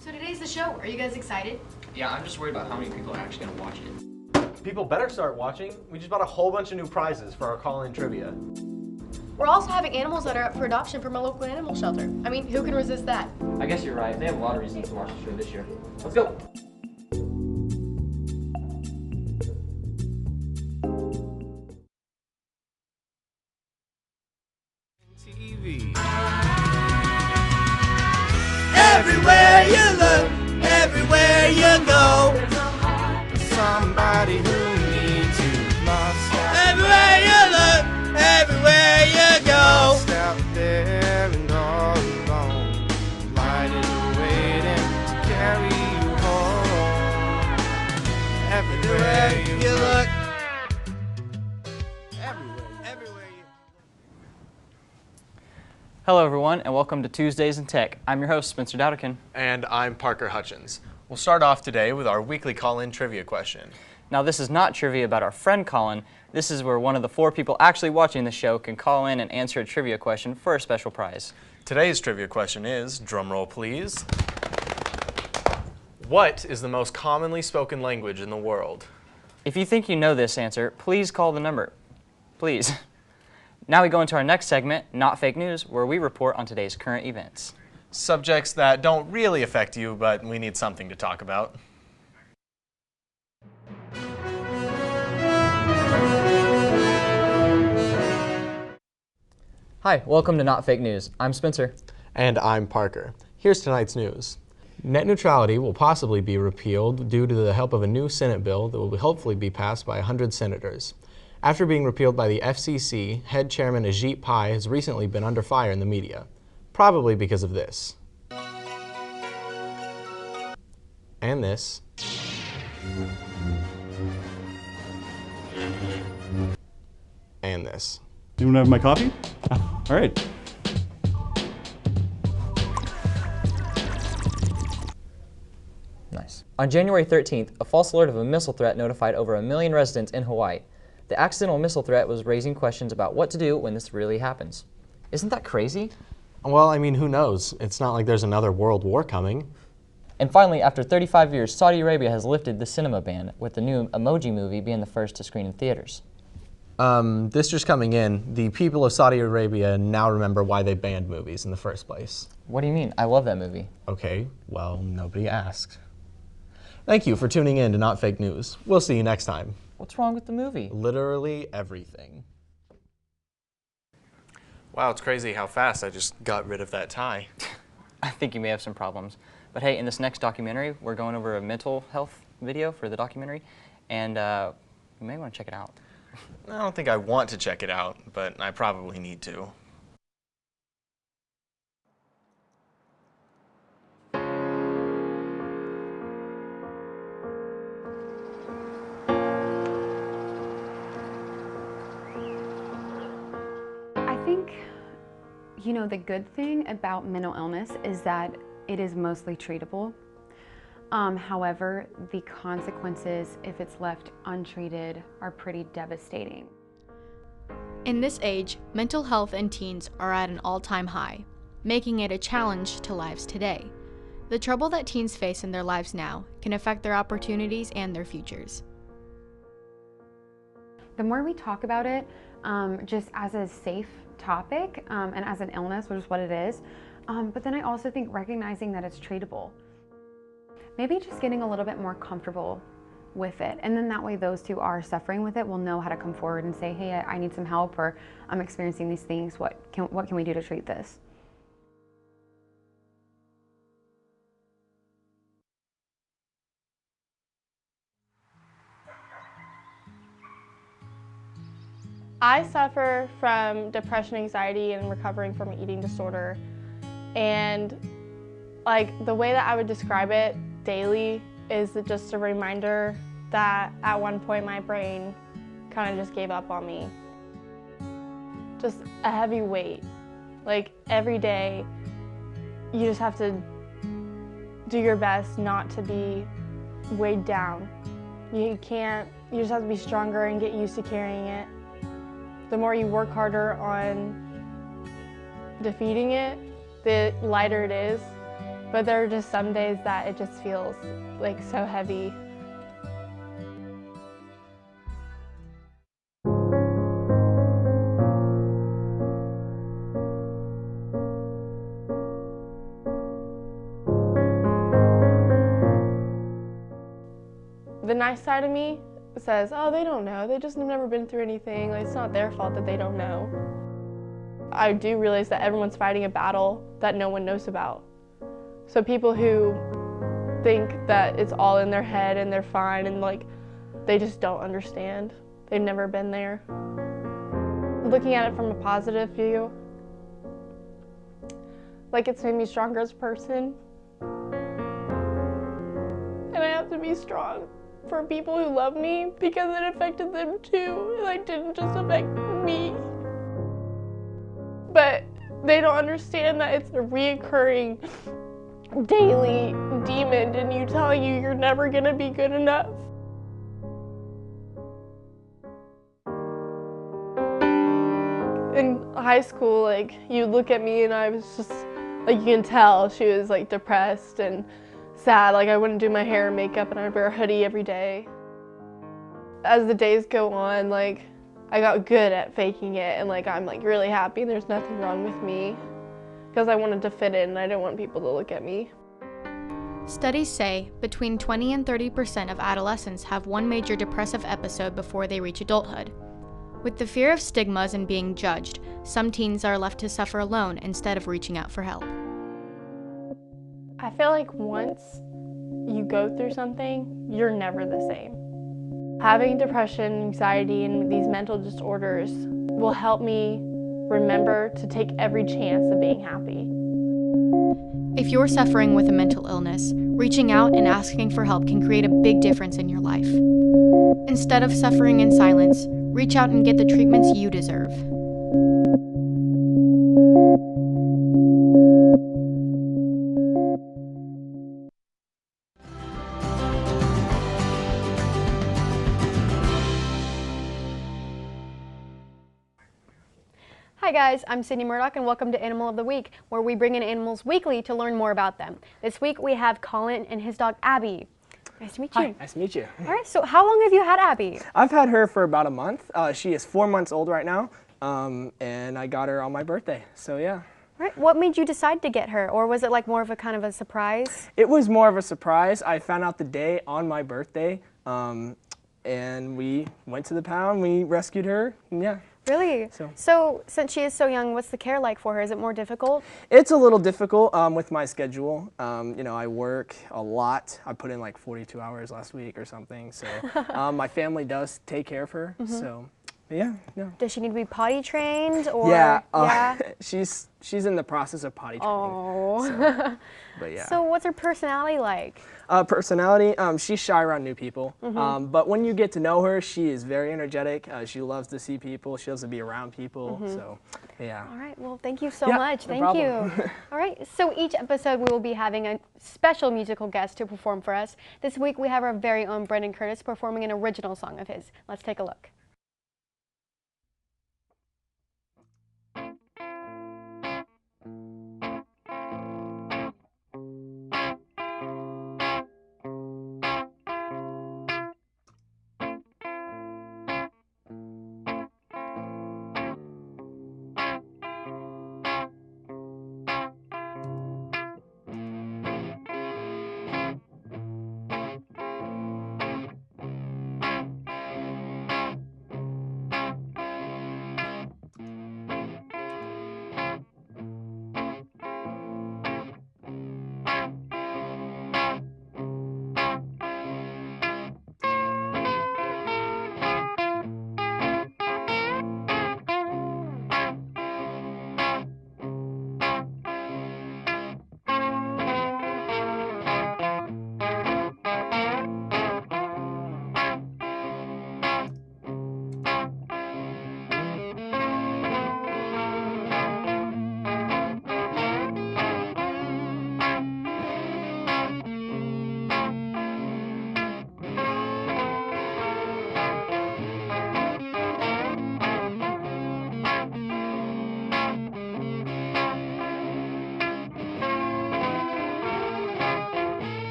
So today's the show. Are you guys excited? Yeah, I'm just worried about how many people are actually gonna watch it. People better start watching. We just bought a whole bunch of new prizes for our call-in trivia. We're also having animals that are up for adoption from a local animal shelter. I mean, who can resist that? I guess you're right. They have a lot of reasons to watch the show this year. Let's go. TV. Everywhere you look, everywhere you go, somebody who needs you lost. Everywhere you look, everywhere you go, out there and all alone. Light is waiting to carry you home. Everywhere you look, everywhere you. Hello, everyone, and welcome to Tuesdays in Tech. I'm your host, Spencer Dowdican. And I'm Parker Hutchins. We'll start off today with our weekly call-in trivia question. Now, this is not trivia about our friend Colin. This is where one of the 4 people actually watching the show can call in and answer a trivia question for a special prize. Today's trivia question is, drumroll please, what is the most commonly spoken language in the world? If you think you know this answer, please call the number. Please. Now we go into our next segment, Not Fake News, where we report on today's current events. Subjects that don't really affect you, but we need something to talk about. Hi, welcome to Not Fake News. I'm Spencer. And I'm Parker. Here's tonight's news. Net neutrality will possibly be repealed due to the help of a new Senate bill that will hopefully be passed by 100 senators. After being repealed by the FCC, head chairman Ajit Pai has recently been under fire in the media, probably because of this. And this. And this. Anyone have my coffee? All right. Nice. On January 13th, a false alert of a missile threat notified over 1 million residents in Hawaii. The accidental missile threat was raising questions about what to do when this really happens. Isn't that crazy? Well, I mean, who knows? It's not like there's another world war coming. And finally, after 35 years, Saudi Arabia has lifted the cinema ban, with the new Emoji Movie being the first to screen in theaters. This just coming in, the people of Saudi Arabia now remember why they banned movies in the first place. What do you mean? I love that movie. Okay, well, nobody asked. Thank you for tuning in to Not Fake News. We'll see you next time. What's wrong with the movie? Literally everything. Wow, it's crazy how fast I just got rid of that tie. I think you may have some problems. But hey, in this next documentary, we're going over a mental health video for the documentary, and you may want to check it out. I don't think I want to check it out, but I probably need to. I think, the good thing about mental illness is that it is mostly treatable. However, the consequences, if it's left untreated, are pretty devastating. In this age, mental health in teens are at an all-time high, making it a challenge to lives today. The trouble that teens face in their lives now can affect their opportunities and their futures. The more we talk about it, just as a safe topic and as an illness, which is what it is, but then I also think recognizing that it's treatable. Maybe just getting a little bit more comfortable with it, and then that way those who are suffering with it will know how to come forward and say, hey, I need some help, or I'm experiencing these things, what can we do to treat this? I suffer from depression, anxiety, and recovering from an eating disorder. And the way that I would describe it daily is just a reminder that at one point my brain kind of just gave up on me. Just a heavy weight. Every day, you just have to do your best not to be weighed down. You just have to be stronger and get used to carrying it. The more you work harder on defeating it, the lighter it is. But there are just some days that it just feels like so heavy. The nice side of me says, oh, they don't know. They just have never been through anything. Like, it's not their fault that they don't know. I do realize that everyone's fighting a battle that no one knows about. So people who think that it's all in their head and they're fine and like, they just don't understand. They've never been there. Looking at it from a positive view, like it's made me stronger as a person. And I have to be strong for people who love me because it affected them too. It like didn't just affect me. But they don't understand that it's a reoccurring daily demon in you telling you you're never gonna be good enough. In high school, like, you look at me and I was just, like, you can tell she was, like, depressed and sad. Like, I wouldn't do my hair and makeup and I'd wear a hoodie every day. As the days go on, like, I got good at faking it and, like, I'm, like, really happy and there's nothing wrong with me because I wanted to fit in and I didn't want people to look at me. Studies say between 20 and 30% of adolescents have one major depressive episode before they reach adulthood. With the fear of stigmas and being judged, some teens are left to suffer alone instead of reaching out for help. I feel like once you go through something, you're never the same. Having depression, anxiety, and these mental disorders will help me remember to take every chance of being happy. If you're suffering with a mental illness, reaching out and asking for help can create a big difference in your life. Instead of suffering in silence, reach out and get the treatments you deserve. Hi guys, I'm Sydney Murdoch and welcome to Animal of the Week, where we bring in animals weekly to learn more about them. This week we have Colin and his dog Abby. Nice to meet you. Hi, nice to meet you. All right, so how long have you had Abby? I've had her for about a month. She is 4 months old right now, and I got her on my birthday, so yeah. All right, what made you decide to get her, or was it like more of a kind of a surprise? It was more of a surprise. I found out the day on my birthday, and we went to the pound, we rescued her, and yeah. Really? So since she is so young, what's the care like for her? Is it more difficult? It's a little difficult with my schedule. You know, I work a lot. I put in like 42 hours last week or something. So my family does take care of her. Mm-hmm. So yeah. Does she need to be potty trained? Or yeah. She's in the process of potty training. Oh. So, but yeah. So what's her personality like? Personality, she's shy around new people, Mm-hmm. but when you get to know her, she is very energetic. She loves to see people. She loves to be around people. Mm-hmm. So, yeah. All right. Well, thank you so Yeah, much. no Thank problem. you. All right. So each episode we will be having a special musical guest to perform for us. This week we have our very own Brendan Curtis performing an original song of his. Let's take a look.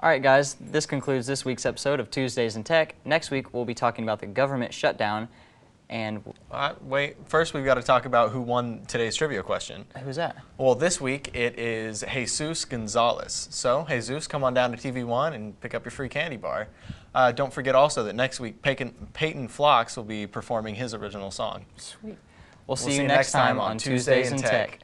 All right, guys, this concludes this week's episode of Tuesdays in Tech. Next week, we'll be talking about the government shutdown. And wait, first we've got to talk about who won today's trivia question. Who's that? Well, this week it is Jesus Gonzalez. So, Jesus, come on down to TV1 and pick up your free candy bar. Don't forget also that next week Peyton Phlox will be performing his original song. Sweet. We'll see you next time on Tuesdays in Tech.